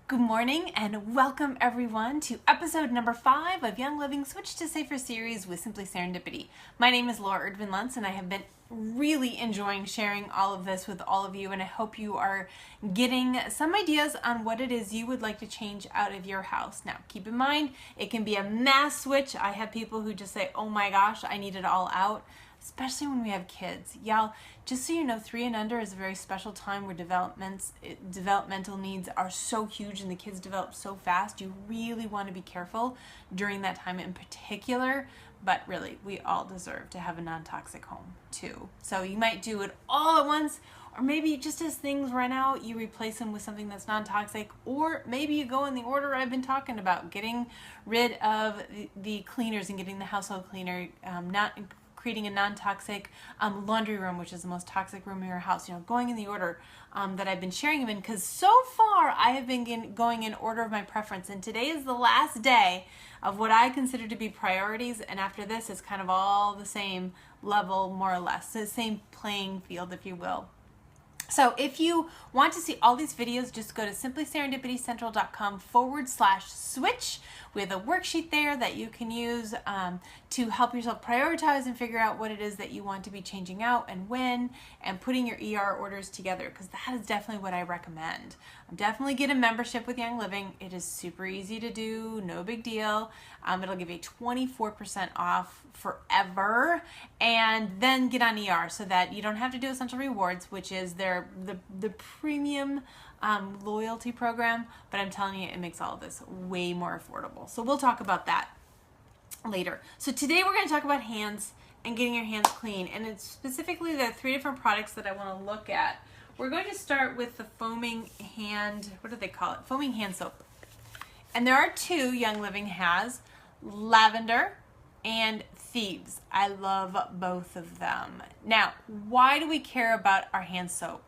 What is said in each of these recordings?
Good morning and welcome everyone to episode number 5 of Young Living Switch to Safer series with Simply Serendipity. My name is Laura Erdvin Luntz and I have been really enjoying sharing all of this with all of you, and I hope you are getting some ideas on what it is you would like to change out of your house. Now keep in mind, it can be a mass switch. I have people who just say, oh my gosh, I need it all out. Especially when we have kids. Y'all, just so you know, 3 and under is a very special time where developmental needs are so huge and the kids develop so fast. You really want to be careful during that time in particular, but really, we all deserve to have a non-toxic home too. So you might do it all at once, or maybe just as things run out, you replace them with something that's non-toxic, or maybe you go in the order I've been talking about, getting rid of the cleaners and getting the household cleaner, creating a non-toxic laundry room, which is the most toxic room in your house. You know, going in the order that I've been sharing them in, because so far I have been going in order of my preference, and today is the last day of what I consider to be priorities, and after this it's kind of all the same level, more or less, the same playing field, if you will. So if you want to see all these videos, just go to simplyserendipitycentral.com/switch. We have a worksheet there that you can use to help yourself prioritize and figure out what it is that you want to be changing out and when, and putting your ER orders together, because that is definitely what I recommend. Definitely get a membership with Young Living. It is super easy to do, no big deal. It'll give you 24% off forever, and then get on ER so that you don't have to do Essential Rewards, which is the premium loyalty program, but I'm telling you, it makes all of this way more affordable. So we'll talk about that later. So today we're going to talk about hands and getting your hands clean, and it's specifically the 3 different products that I want to look at. We're going to start with the foaming hand, what do they call it? Foaming hand soap. And there are 2 Young Living has, lavender and thieves. I love both of them. Now, why do we care about our hand soap?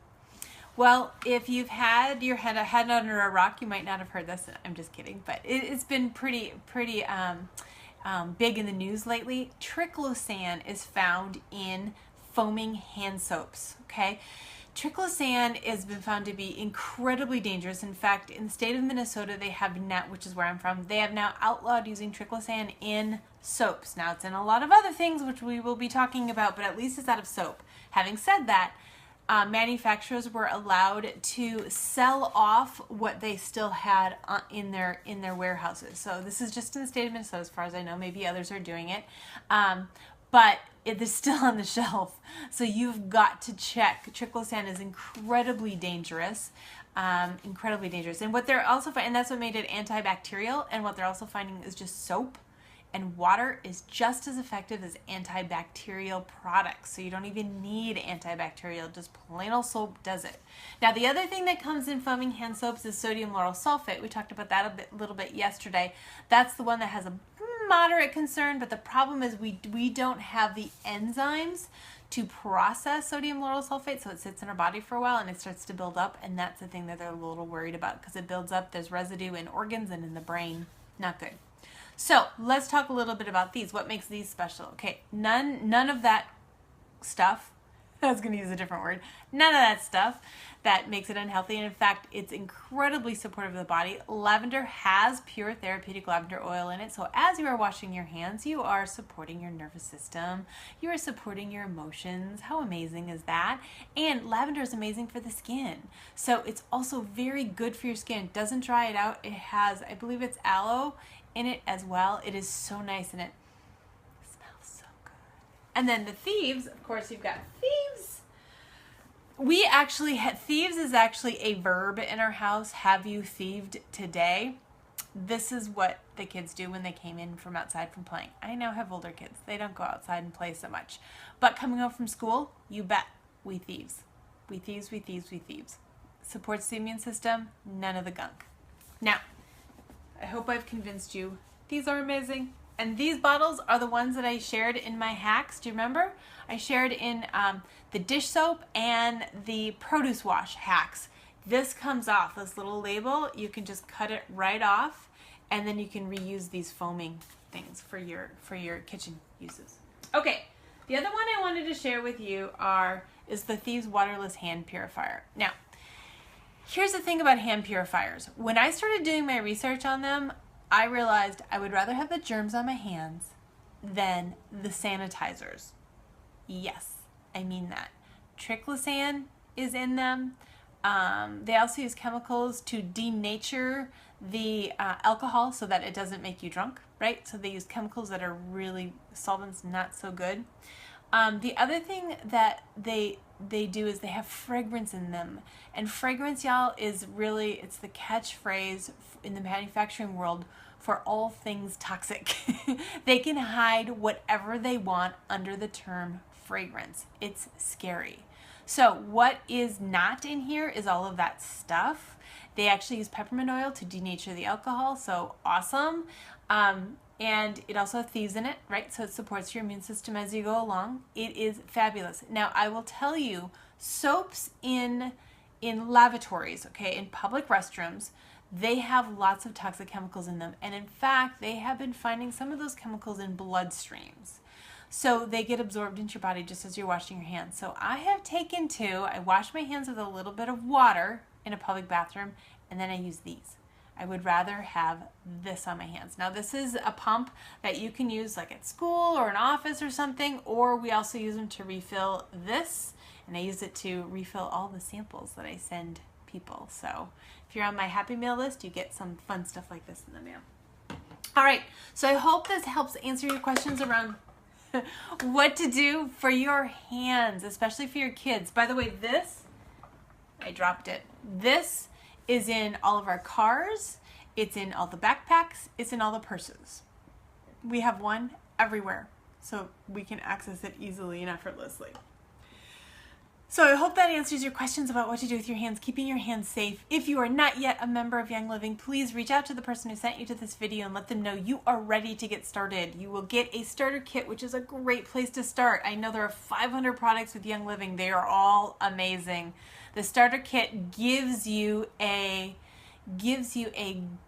Well, if you've had your head under a rock, you might not have heard this. I'm just kidding, but it's been pretty big in the news lately. Triclosan is found in foaming hand soaps, okay? Triclosan has been found to be incredibly dangerous. In fact, in the state of Minnesota, they have now, which is where I'm from, they have now outlawed using triclosan in soaps. Now, it's in a lot of other things, which we will be talking about, but at least it's out of soap. Having said that, manufacturers were allowed to sell off what they still had in their warehouses. So this is just in the state of Minnesota, as far as I know. Maybe others are doing it, but it is still on the shelf. So you've got to check. Triclosan is incredibly dangerous. And what they're also finding, and that's what made it antibacterial, and what they're also finding is just soap and water is just as effective as antibacterial products. So you don't even need antibacterial, just plain old soap does it. Now, the other thing that comes in foaming hand soaps is sodium lauryl sulfate. We talked about that a little bit yesterday. That's the one that has a moderate concern, but the problem is we don't have the enzymes to process sodium lauryl sulfate, so it sits in our body for a while and it starts to build up, and that's the thing that they're a little worried about, because it builds up, there's residue in organs and in the brain. Not good. So let's talk a little bit about these. What makes these special? Okay, none of that stuff, I was going to use a different word, none of that stuff that makes it unhealthy. And in fact, it's incredibly supportive of the body. Lavender has pure therapeutic lavender oil in it. So as you are washing your hands, you are supporting your nervous system. You are supporting your emotions. How amazing is that? And lavender is amazing for the skin. So it's also very good for your skin. It doesn't dry it out. It has, I believe it's aloe in it as well. It is so nice, and it smells so good. And then the thieves, of course, you've got thieves. We actually had, thieves is actually a verb in our house. Have you thieved today? This is what the kids do when they came in from outside from playing. I now have older kids. They don't go outside and play so much. But coming home from school, you bet, we thieves. We thieves, we thieves, we thieves. Supports the immune system, none of the gunk. Now, I hope I've convinced you. These are amazing. And these bottles are the ones that I shared in my hacks. Do you remember? I shared in the dish soap and the produce wash hacks. This comes off, this little label. You can just cut it right off, and then you can reuse these foaming things for your kitchen uses. Okay, the other one I wanted to share with you is the Thieves Waterless Hand Purifier. Now, Here's the thing about hand purifiers. When I started doing my research on them, I realized I would rather have the germs on my hands than the sanitizers. Yes, I mean that. Triclosan is in them. They also use chemicals to denature the alcohol so that it doesn't make you drunk, right? So they use chemicals that are really solvents not so good. The other thing that they do is they have fragrance in them. And fragrance, y'all, is really, it's the catchphrase in the manufacturing world for all things toxic. They can hide whatever they want under the term fragrance. It's scary. So what is not in here is all of that stuff. They actually use peppermint oil to denature the alcohol, so awesome. And it also has thieves in it, right? So it supports your immune system as you go along. It is fabulous. Now, I will tell you, soaps in lavatories, okay, in public restrooms, they have lots of toxic chemicals in them. And in fact, they have been finding some of those chemicals in bloodstreams. So they get absorbed into your body just as you're washing your hands. So I have taken I wash my hands with a little bit of water in a public bathroom, and then I use these. I would rather have this on my hands. Now this is a pump that you can use like at school or an office or something, or we also use them to refill this, and I use it to refill all the samples that I send people. So if you're on my Happy Meal list, you get some fun stuff like this in the mail. All right, so I hope this helps answer your questions around what to do for your hands, especially for your kids. By the way, this, I dropped it. This is in all of our cars. It's in all the backpacks. It's in all the purses. We have one everywhere, so we can access it easily and effortlessly. So I hope that answers your questions about what to do with your hands, keeping your hands safe. If you are not yet a member of Young Living, please reach out to the person who sent you to this video and let them know you are ready to get started. You will get a starter kit, which is a great place to start. I know there are 500 products with Young Living. They are all amazing. The starter kit gives you a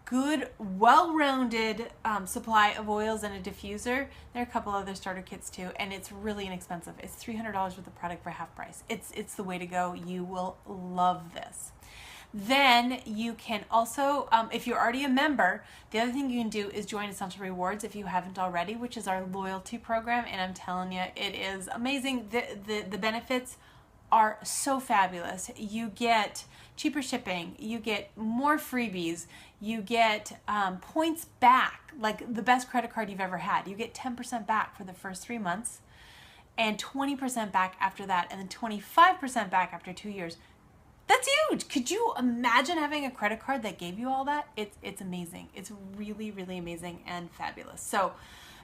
good, well-rounded supply of oils and a diffuser. There are a couple other starter kits too, and it's really inexpensive. It's $300 worth of product for half price. It's the way to go. You will love this. Then you can also, if you're already a member, the other thing you can do is join Essential Rewards if you haven't already, which is our loyalty program, and I'm telling you, it is amazing. The benefits are so fabulous. You get cheaper shipping, you get more freebies, you get points back, like the best credit card you've ever had. You get 10% back for the first 3 months and 20% back after that, and then 25% back after 2 years. That's huge. Could you imagine having a credit card that gave you all that? It's amazing. It's really, really amazing and fabulous. So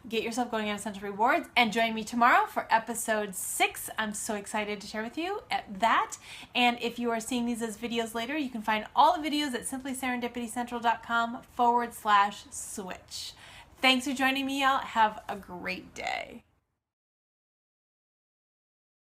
get yourself going on Essential Rewards and join me tomorrow for episode 6. I'm so excited to share with you at that. And if you are seeing these as videos later, you can find all the videos at simplyserendipitiCentral.com/switch. Thanks for joining me, y'all. Have a great day.